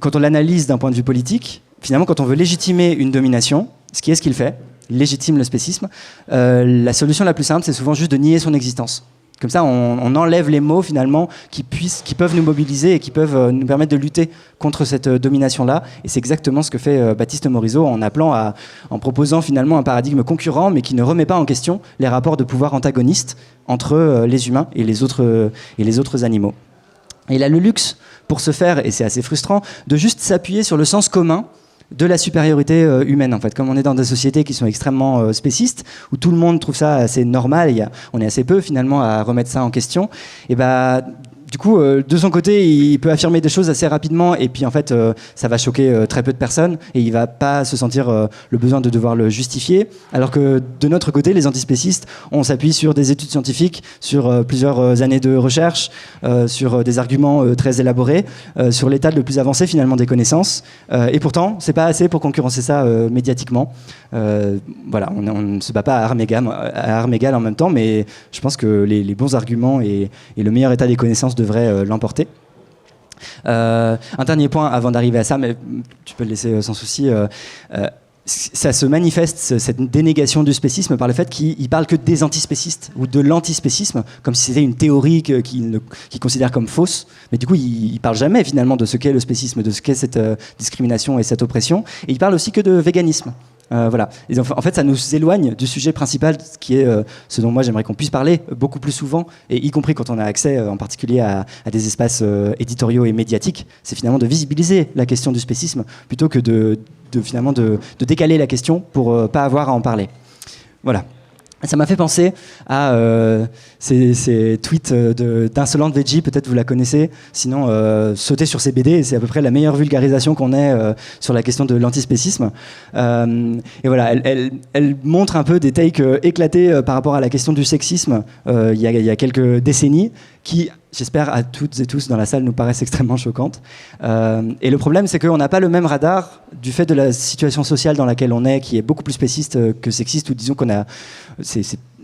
quand on l'analyse d'un point de vue politique, finalement, quand on veut légitimer une domination, ce qu'il fait, il légitime le spécisme, la solution la plus simple, c'est souvent juste de nier son existence. Comme ça, on enlève les mots finalement qui peuvent nous mobiliser et qui peuvent nous permettre de lutter contre cette domination-là. Et c'est exactement ce que fait Baptiste Morisot en proposant finalement un paradigme concurrent, mais qui ne remet pas en question les rapports de pouvoir antagonistes entre les humains et les autres animaux. Et il a le luxe, pour ce faire, et c'est assez frustrant, de juste s'appuyer sur le sens commun de la supériorité humaine, en fait. Comme on est dans des sociétés qui sont extrêmement spécistes, où tout le monde trouve ça assez normal, on est assez peu finalement à remettre ça en question, et du coup, de son côté, il peut affirmer des choses assez rapidement, et puis en fait, ça va choquer très peu de personnes, et il va pas se sentir le besoin de devoir le justifier. Alors que de notre côté, les antispécistes, on s'appuie sur des études scientifiques, sur plusieurs années de recherche, sur des arguments très élaborés, sur l'état le plus avancé finalement des connaissances. Et pourtant, c'est pas assez pour concurrencer ça médiatiquement. Voilà, on ne se bat pas à armes égales en même temps, mais je pense que les bons arguments et le meilleur état des connaissances devrait l'emporter. Un dernier point avant d'arriver à ça, mais tu peux le laisser sans souci. Ça se manifeste, cette dénégation du spécisme, par le fait qu'il parle que des antispécistes ou de l'antispécisme, comme si c'était une théorie qu'il considère comme fausse. Mais du coup, il parle jamais finalement de ce qu'est le spécisme, de ce qu'est cette discrimination et cette oppression. Et il parle aussi que de véganisme. Voilà. Et en fait, ça nous éloigne du sujet principal, qui est ce dont moi j'aimerais qu'on puisse parler beaucoup plus souvent, et y compris quand on a accès en particulier à des espaces éditoriaux et médiatiques. C'est finalement de visibiliser la question du spécisme plutôt que de décaler la question pour pas avoir à en parler. Voilà. Ça m'a fait penser à ces tweets d'Insolente Veggie, peut-être vous la connaissez, sinon sautez sur ces BD, c'est à peu près la meilleure vulgarisation qu'on ait sur la question de l'antispécisme. Et voilà, elle montre un peu des takes éclatés par rapport à la question du sexisme il y a quelques décennies, qui, j'espère, à toutes et tous dans la salle, nous paraissent extrêmement choquantes. Et le problème, c'est qu'on n'a pas le même radar du fait de la situation sociale dans laquelle on est, qui est beaucoup plus spéciste que sexiste, ou disons qu'on a...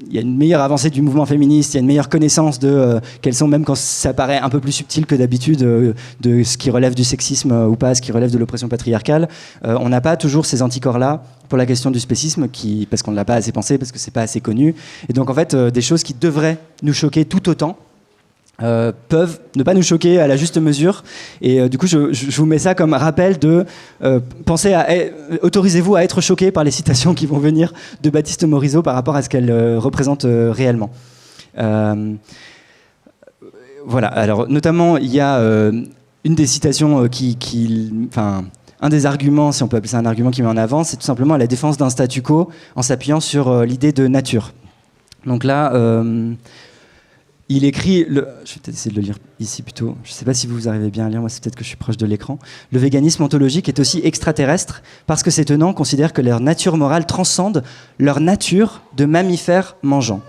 Il y a une meilleure avancée du mouvement féministe, il y a une meilleure connaissance de quelles sont, même quand ça paraît un peu plus subtil que d'habitude, de ce qui relève du sexisme ou pas, ce qui relève de l'oppression patriarcale. On n'a pas toujours ces anticorps-là pour la question du spécisme, parce qu'on ne l'a pas assez pensé, parce que c'est pas assez connu. Et donc en fait, des choses qui devraient nous choquer tout autant, peuvent ne pas nous choquer à la juste mesure, et du coup je vous mets ça comme rappel de autorisez-vous à être choqué par les citations qui vont venir de Baptiste Morisot par rapport à ce qu'elles représentent réellement. Voilà, alors notamment il y a une des citations un des arguments, si on peut appeler ça un argument qui met en avant, c'est tout simplement la défense d'un statu quo en s'appuyant sur l'idée de nature. Donc là il écrit, je vais peut-être essayer de le lire ici plutôt, je ne sais pas si vous arrivez bien à lire, moi c'est peut-être que je suis proche de l'écran. Le véganisme ontologique est aussi extraterrestre parce que ses tenants considèrent que leur nature morale transcende leur nature de mammifères mangeants.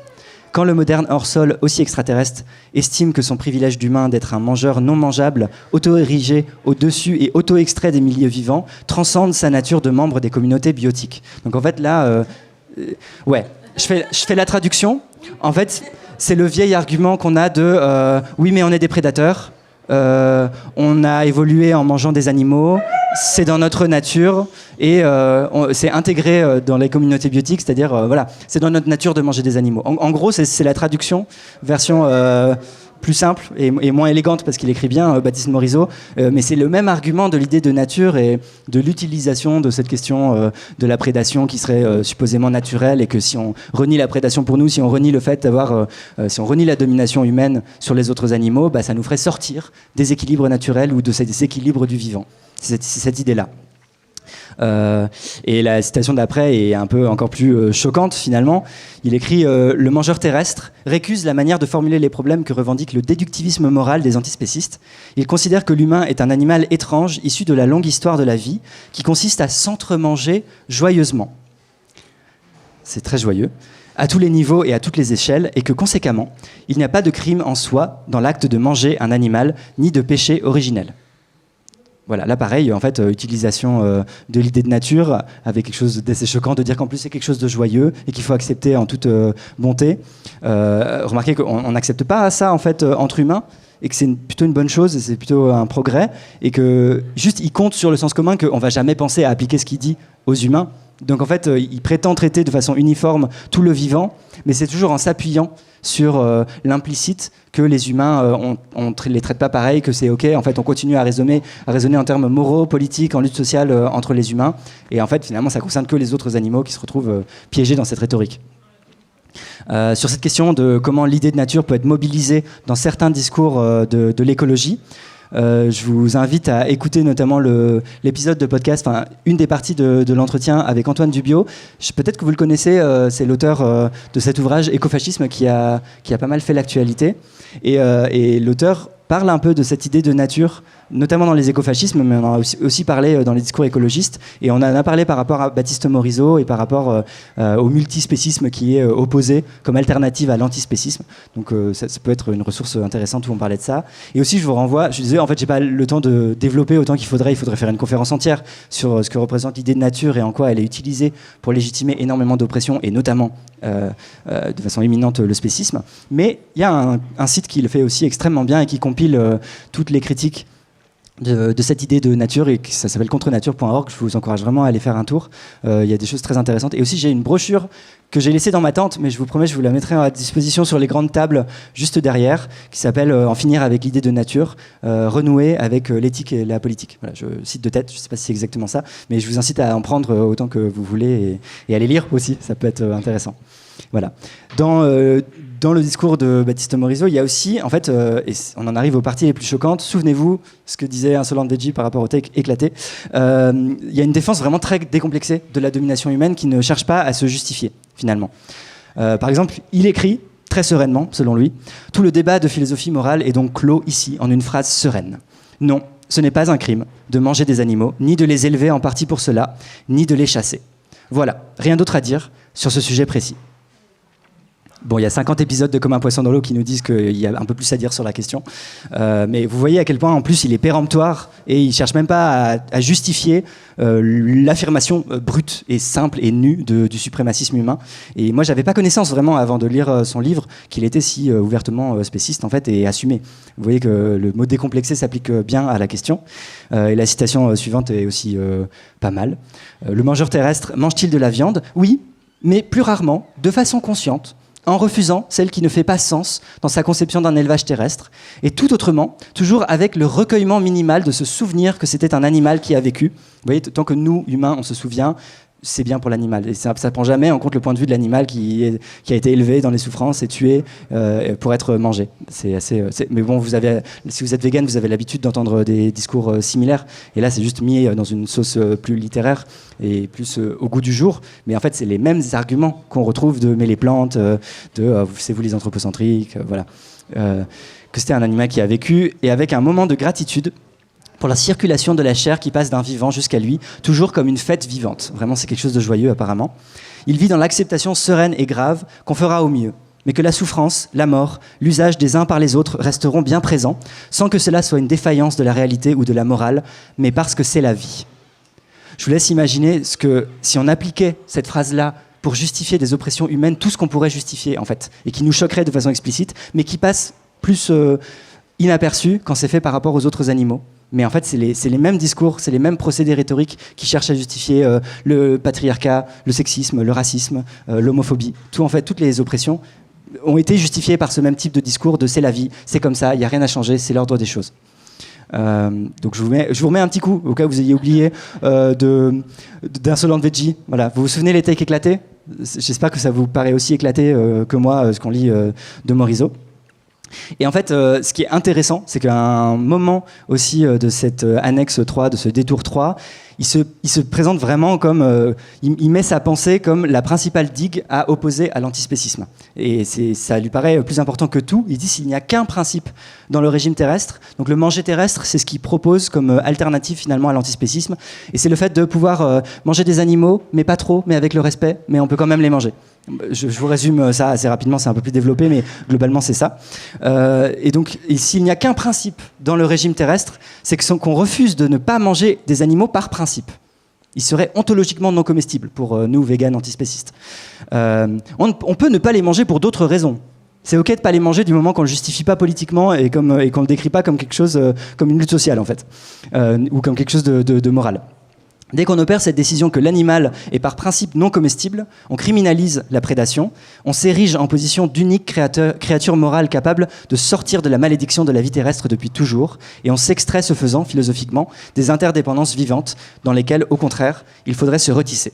Quand le moderne hors-sol, aussi extraterrestre, estime que son privilège d'humain d'être un mangeur non mangeable, auto-érigé au-dessus et auto-extrait des milieux vivants, transcende sa nature de membre des communautés biotiques. Donc en fait là, je fais la traduction. En fait, c'est le vieil argument qu'on a de oui, mais on est des prédateurs, on a évolué en mangeant des animaux, c'est dans notre nature, et c'est intégré dans les communautés biotiques, c'est-à-dire voilà, c'est dans notre nature de manger des animaux. En gros, c'est la traduction, version plus simple et moins élégante, parce qu'il écrit bien, Baptiste Morisot, mais c'est le même argument de l'idée de nature et de l'utilisation de cette question de la prédation qui serait supposément naturelle, et que si on renie la prédation pour nous, si on renie le fait d'avoir, si on renie la domination humaine sur les autres animaux, ça nous ferait sortir des équilibres naturels ou de ces équilibres du vivant. C'est cette idée-là. Et la citation d'après est un peu encore plus choquante finalement. Il écrit le mangeur terrestre récuse la manière de formuler les problèmes que revendique le déductivisme moral des antispécistes. Il considère que l'humain est un animal étrange issu de la longue histoire de la vie qui consiste à s'entremanger joyeusement. C'est très joyeux, à tous les niveaux et à toutes les échelles, et que conséquemment, il n'y a pas de crime en soi dans l'acte de manger un animal, ni de péché originel. Voilà, là pareil, en fait, utilisation de l'idée de nature avec quelque chose d'assez choquant, de dire qu'en plus c'est quelque chose de joyeux et qu'il faut accepter en toute bonté. Remarquez qu'on n'accepte pas ça en fait entre humains, et que c'est plutôt une bonne chose, et c'est plutôt un progrès, et que juste il compte sur le sens commun, qu'on va jamais penser à appliquer ce qu'il dit aux humains. Donc en fait, il prétend traiter de façon uniforme tout le vivant, mais c'est toujours en s'appuyant sur l'implicite que les humains, on les traite pas pareil, que c'est ok. En fait, on continue à raisonner en termes moraux, politiques, en lutte sociale entre les humains. Et en fait, finalement, ça concerne que les autres animaux qui se retrouvent piégés dans cette rhétorique. Sur cette question de comment l'idée de nature peut être mobilisée dans certains discours de l'écologie, je vous invite à écouter notamment l'épisode de podcast, une des parties de l'entretien avec Antoine Dubiot. Peut-être que vous le connaissez, c'est l'auteur de cet ouvrage Écofascisme qui a pas mal fait l'actualité. Et l'auteur parle un peu de cette idée de nature, notamment dans les écofascismes, mais on en a aussi parlé dans les discours écologistes, et on en a parlé par rapport à Baptiste Morisot et par rapport au multispécisme qui est opposé comme alternative à l'antispécisme. Donc ça peut être une ressource intéressante où on parlait de ça. Et aussi, je vous renvoie, je disais, en fait, j'ai pas le temps de développer autant qu'il faudrait. Il faudrait faire une conférence entière sur ce que représente l'idée de nature et en quoi elle est utilisée pour légitimer énormément d'oppression, et notamment de façon éminente le spécisme. Mais il y a un site qui le fait aussi extrêmement bien et qui compile toutes les critiques de cette idée de nature, et ça s'appelle contrenature.org. Je vous encourage vraiment à aller faire un tour. Il y a des choses très intéressantes. Et aussi, j'ai une brochure que j'ai laissée dans ma tente, mais je vous promets, je vous la mettrai à disposition sur les grandes tables juste derrière, qui s'appelle En finir avec l'idée de nature, renouer avec l'éthique et la politique. Voilà, je cite de tête, je ne sais pas si c'est exactement ça, mais je vous incite à en prendre autant que vous voulez et à les lire aussi, ça peut être intéressant. Voilà. Dans le discours de Baptiste Morisot, il y a aussi, en fait, et on en arrive aux parties les plus choquantes, souvenez-vous ce que disait Insolente Veggie par rapport au tech éclaté, il y a une défense vraiment très décomplexée de la domination humaine qui ne cherche pas à se justifier, finalement. Par exemple, il écrit, très sereinement, selon lui, « Tout le débat de philosophie morale est donc clos ici, en une phrase sereine. Non, ce n'est pas un crime de manger des animaux, ni de les élever en partie pour cela, ni de les chasser. Voilà, rien d'autre à dire sur ce sujet précis. » Bon, il y a 50 épisodes de Comme un poisson dans l'eau qui nous disent qu'il y a un peu plus à dire sur la question. Mais vous voyez à quel point, en plus, il est péremptoire et il ne cherche même pas à justifier l'affirmation brute et simple et nue du suprémacisme humain. Et moi, je n'avais pas connaissance vraiment, avant de lire son livre, qu'il était si ouvertement spéciste, en fait, et assumé. Vous voyez que le mot décomplexé s'applique bien à la question. Et la citation suivante est aussi pas mal. Le mangeur terrestre mange-t-il de la viande ? Oui, mais plus rarement, de façon consciente, en refusant celle qui ne fait pas sens dans sa conception d'un élevage terrestre, et tout autrement, toujours avec le recueillement minimal de se souvenir que c'était un animal qui a vécu. Vous voyez, tant que nous, humains, on se souvient, c'est bien pour l'animal. Et ça ne prend jamais en compte le point de vue de l'animal qui a été élevé dans les souffrances et tué pour être mangé. Mais bon, si vous êtes vegan, vous avez l'habitude d'entendre des discours similaires. Et là, c'est juste mis dans une sauce plus littéraire et plus au goût du jour. Mais en fait, c'est les mêmes arguments qu'on retrouve de « mais les plantes », c'est vous les anthropocentriques », voilà. Que c'était un animal qui a vécu, et avec un moment de gratitude pour la circulation de la chair qui passe d'un vivant jusqu'à lui, toujours comme une fête vivante. Vraiment, c'est quelque chose de joyeux, apparemment. Il vit dans l'acceptation sereine et grave qu'on fera au mieux, mais que la souffrance, la mort, l'usage des uns par les autres resteront bien présents, sans que cela soit une défaillance de la réalité ou de la morale, mais parce que c'est la vie. Je vous laisse imaginer si on appliquait cette phrase-là pour justifier des oppressions humaines, tout ce qu'on pourrait justifier, en fait, et qui nous choquerait de façon explicite, mais qui passe plus inaperçu quand c'est fait par rapport aux autres animaux. Mais en fait, c'est les mêmes discours, c'est les mêmes procédés rhétoriques qui cherchent à justifier le patriarcat, le sexisme, le racisme, l'homophobie. En fait, toutes les oppressions ont été justifiées par ce même type de discours de « c'est la vie, c'est comme ça, il n'y a rien à changer, c'est l'ordre des choses ». Donc je vous remets un petit coup, au cas où vous ayez oublié, d'Insolente Veggie. Voilà. Vous vous souvenez les takes éclatés ? J'espère que ça vous paraît aussi éclaté que moi, ce qu'on lit de Morisot. Et en fait, ce qui est intéressant, c'est qu'à un moment aussi de cette annexe 3, de ce détour 3, il se présente vraiment comme... il met sa pensée comme la principale digue à opposer à l'antispécisme. Et ça lui paraît plus important que tout. Il dit s'il n'y a qu'un principe dans le régime terrestre, donc le manger terrestre, c'est ce qu'il propose comme alternative finalement à l'antispécisme. Et c'est le fait de pouvoir manger des animaux, mais pas trop, mais avec le respect, mais on peut quand même les manger. Je vous résume ça assez rapidement, c'est un peu plus développé, mais globalement c'est ça. Et donc, s'il n'y a qu'un principe dans le régime terrestre, c'est qu'on refuse de ne pas manger des animaux par principe. Ils seraient ontologiquement non comestibles pour nous, véganes, antispécistes. On peut ne pas les manger pour d'autres raisons. C'est ok de ne pas les manger du moment qu'on ne le justifie pas politiquement et qu'on ne le décrit pas comme quelque chose, comme une lutte sociale en fait, ou comme quelque chose de moral. Dès qu'on opère cette décision que l'animal est par principe non comestible, on criminalise la prédation, on s'érige en position d'unique créature morale capable de sortir de la malédiction de la vie terrestre depuis toujours, et on s'extrait ce faisant, philosophiquement, des interdépendances vivantes dans lesquelles, au contraire, il faudrait se retisser.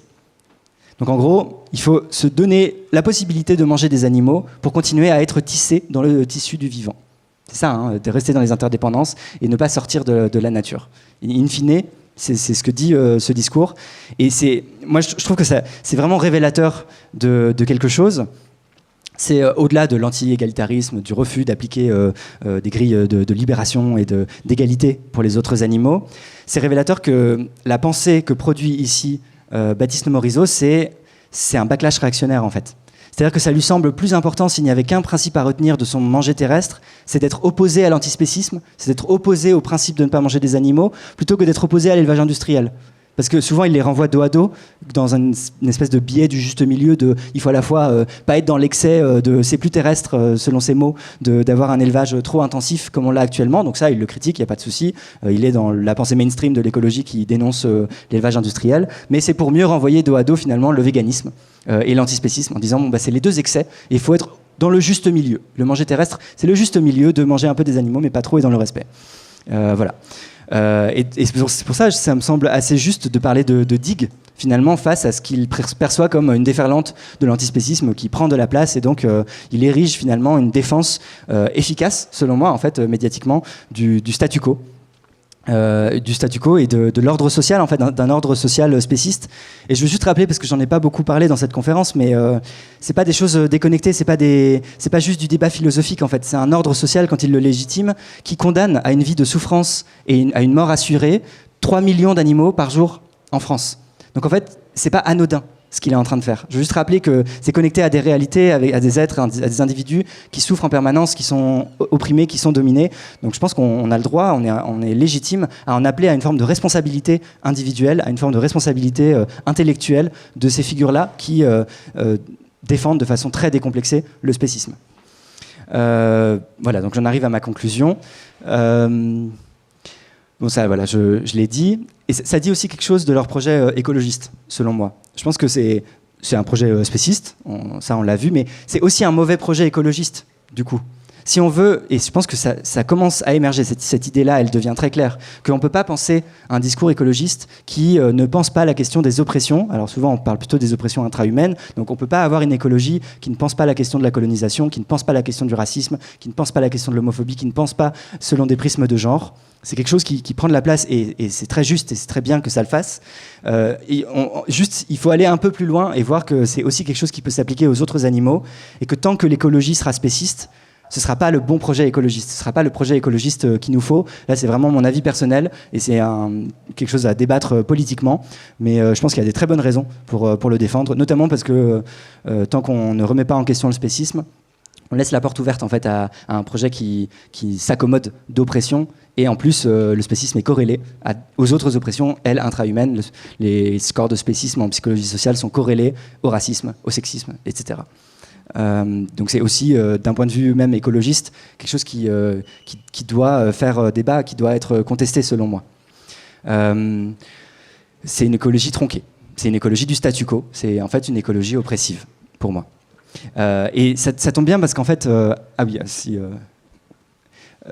Donc en gros, il faut se donner la possibilité de manger des animaux pour continuer à être tissé dans le tissu du vivant. C'est ça, hein, de rester dans les interdépendances et ne pas sortir de la nature. In fine, c'est ce que dit ce discours. Et moi, je trouve que c'est vraiment révélateur de quelque chose. C'est au-delà de l'anti-égalitarisme, du refus d'appliquer des grilles de libération et d'égalité pour les autres animaux. C'est révélateur que la pensée que produit ici Baptiste Morisot, c'est un backlash réactionnaire, en fait. C'est-à-dire que ça lui semble plus important, s'il n'y avait qu'un principe à retenir de son manger terrestre, c'est d'être opposé à l'antispécisme, c'est d'être opposé au principe de ne pas manger des animaux, plutôt que d'être opposé à l'élevage industriel. Parce que souvent, il les renvoie dos à dos, dans une espèce de biais du juste milieu de il faut à la fois pas être dans l'excès de c'est plus terrestre, selon ses mots, d'avoir un élevage trop intensif comme on l'a actuellement. Donc ça, il le critique, il n'y a pas de souci. Il est dans la pensée mainstream de l'écologie qui dénonce l'élevage industriel. Mais c'est pour mieux renvoyer dos à dos, finalement, le véganisme et l'antispécisme, en disant bon, bah, c'est les deux excès, et il faut être dans le juste milieu. Le manger terrestre, c'est le juste milieu de manger un peu des animaux, mais pas trop et dans le respect. Voilà. Et c'est pour ça que ça me semble assez juste de parler de digue, finalement, face à ce qu'il perçoit comme une déferlante de l'antispécisme qui prend de la place, et donc il érige finalement une défense efficace, selon moi, en fait, médiatiquement, du statu quo. Du statu quo et de l'ordre social, en fait, d'un ordre social spéciste. Et je veux juste rappeler, parce que j'en ai pas beaucoup parlé dans cette conférence, mais c'est pas des choses déconnectées, c'est pas juste du débat philosophique, en fait. C'est un ordre social, quand il le légitime, qui condamne à une vie de souffrance et à une mort assurée 3 millions d'animaux par jour en France. Donc en fait, c'est pas anodin ce qu'il est en train de faire. Je veux juste rappeler que c'est connecté à des réalités, à des êtres, à des individus qui souffrent en permanence, qui sont opprimés, qui sont dominés. Donc je pense qu'on a le droit, on est légitime à en appeler à une forme de responsabilité individuelle, à une forme de responsabilité intellectuelle de ces figures-là qui défendent de façon très décomplexée le spécisme. Voilà, donc j'en arrive à ma conclusion. Bon, ça, voilà, je l'ai dit. Et ça dit aussi quelque chose de leur projet écologiste, selon moi. Je pense que c'est un projet spéciste, ça on l'a vu, mais c'est aussi un mauvais projet écologiste, du coup. Si on veut, et je pense que ça commence à émerger, cette idée-là, elle devient très claire, qu'on ne peut pas penser un discours écologiste qui ne pense pas à la question des oppressions. Alors souvent, on parle plutôt des oppressions intra-humaines, donc on ne peut pas avoir une écologie qui ne pense pas à la question de la colonisation, qui ne pense pas à la question du racisme, qui ne pense pas à la question de l'homophobie, qui ne pense pas selon des prismes de genre. C'est quelque chose qui prend de la place, et c'est très juste, et c'est très bien que ça le fasse. Juste, il faut aller un peu plus loin et voir que c'est aussi quelque chose qui peut s'appliquer aux autres animaux, et que tant que l'écologie sera spéciste, ce ne sera pas le bon projet écologiste, ce ne sera pas le projet écologiste qu'il nous faut. Là, c'est vraiment mon avis personnel, et c'est quelque chose à débattre politiquement, mais je pense qu'il y a des très bonnes raisons pour le défendre, notamment parce que tant qu'on ne remet pas en question le spécisme, on laisse la porte ouverte en fait à un projet qui s'accommode d'oppression, et en plus le spécisme est corrélé aux autres oppressions, elles, intra-humaines. Les scores de spécisme en psychologie sociale sont corrélés au racisme, au sexisme, etc. Donc c'est aussi, d'un point de vue même écologiste, quelque chose qui doit faire débat, qui doit être contesté selon moi. C'est une écologie tronquée, c'est une écologie du statu quo, c'est en fait une écologie oppressive, pour moi. Et ça tombe bien parce qu'en fait, ah oui, si...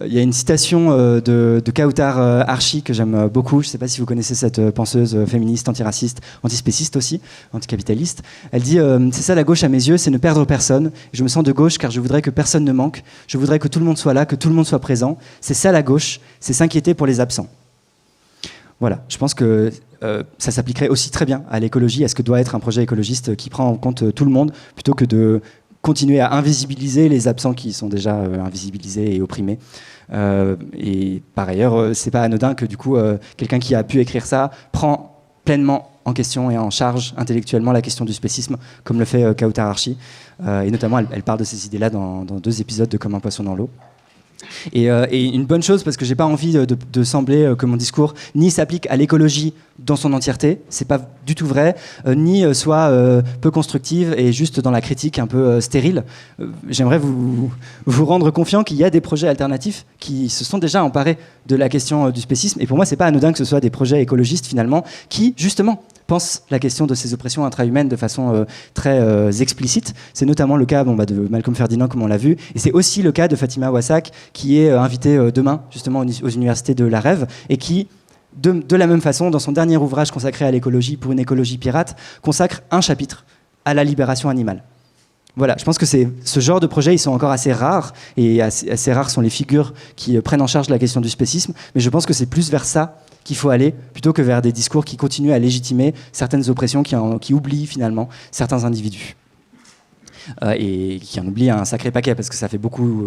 Il y a une citation de Kautar Archi que j'aime beaucoup. Je ne sais pas si vous connaissez cette penseuse féministe, antiraciste, antispéciste aussi, anticapitaliste. Elle dit c'est ça la gauche à mes yeux, c'est ne perdre personne. Je me sens de gauche car je voudrais que personne ne manque. Je voudrais que tout le monde soit là, que tout le monde soit présent. C'est ça la gauche, c'est s'inquiéter pour les absents. Voilà, je pense que ça s'appliquerait aussi très bien à l'écologie, à ce que doit être un projet écologiste qui prend en compte tout le monde, plutôt que de continuer à invisibiliser les absents qui sont déjà invisibilisés et opprimés. Et par ailleurs, c'est pas anodin que du coup, quelqu'un qui a pu écrire ça prend pleinement en question et en charge intellectuellement la question du spécisme, comme le fait Kautar Archi. Et notamment, elle parle de ces idées-là dans 2 épisodes de Comme un poisson dans l'eau. Et une bonne chose, parce que j'ai pas envie de sembler que mon discours ni s'applique à l'écologie dans son entièreté, c'est pas du tout vrai, ni soit peu constructive et juste dans la critique un peu stérile. J'aimerais vous rendre confiant qu'il y a des projets alternatifs qui se sont déjà emparés de la question du spécisme, et pour moi c'est pas anodin que ce soit des projets écologistes finalement qui justement pense la question de ces oppressions intra-humaines de façon très explicite. C'est notamment le cas de Malcolm Ferdinand, comme on l'a vu, et c'est aussi le cas de Fatima Wassak, qui est invitée demain, justement, aux universités de la Rêve, et qui, de la même façon, dans son dernier ouvrage consacré à l'écologie, pour une écologie pirate, consacre un chapitre à la libération animale. Voilà, je pense que ce genre de projets, ils sont encore assez rares, et assez rares sont les figures qui prennent en charge la question du spécisme, mais je pense que c'est plus vers ça qu'il faut aller, plutôt que vers des discours qui continuent à légitimer certaines oppressions, qui oublient finalement certains individus. Et qui en oublient un sacré paquet, parce que ça fait beaucoup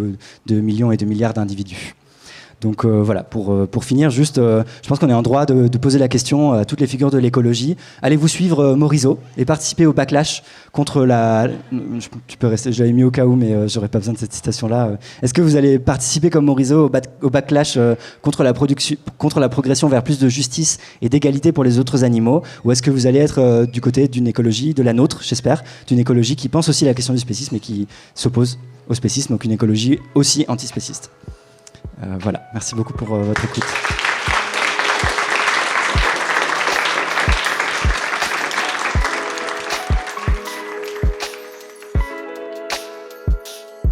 de millions et de milliards d'individus. Donc voilà, pour finir, juste, je pense qu'on est en droit de poser la question à toutes les figures de l'écologie. Allez-vous suivre Morisot et participer au backlash contre la... Tu peux rester, je l'avais mis au cas où, mais j'aurais pas besoin de cette citation-là. Est-ce que vous allez participer comme Morisot au backlash contre la progression vers plus de justice et d'égalité pour les autres animaux? Ou est-ce que vous allez être du côté d'une écologie, de la nôtre, j'espère, d'une écologie qui pense aussi à la question du spécisme et qui s'oppose au spécisme, donc une écologie aussi antispéciste? Voilà, merci beaucoup pour votre écoute.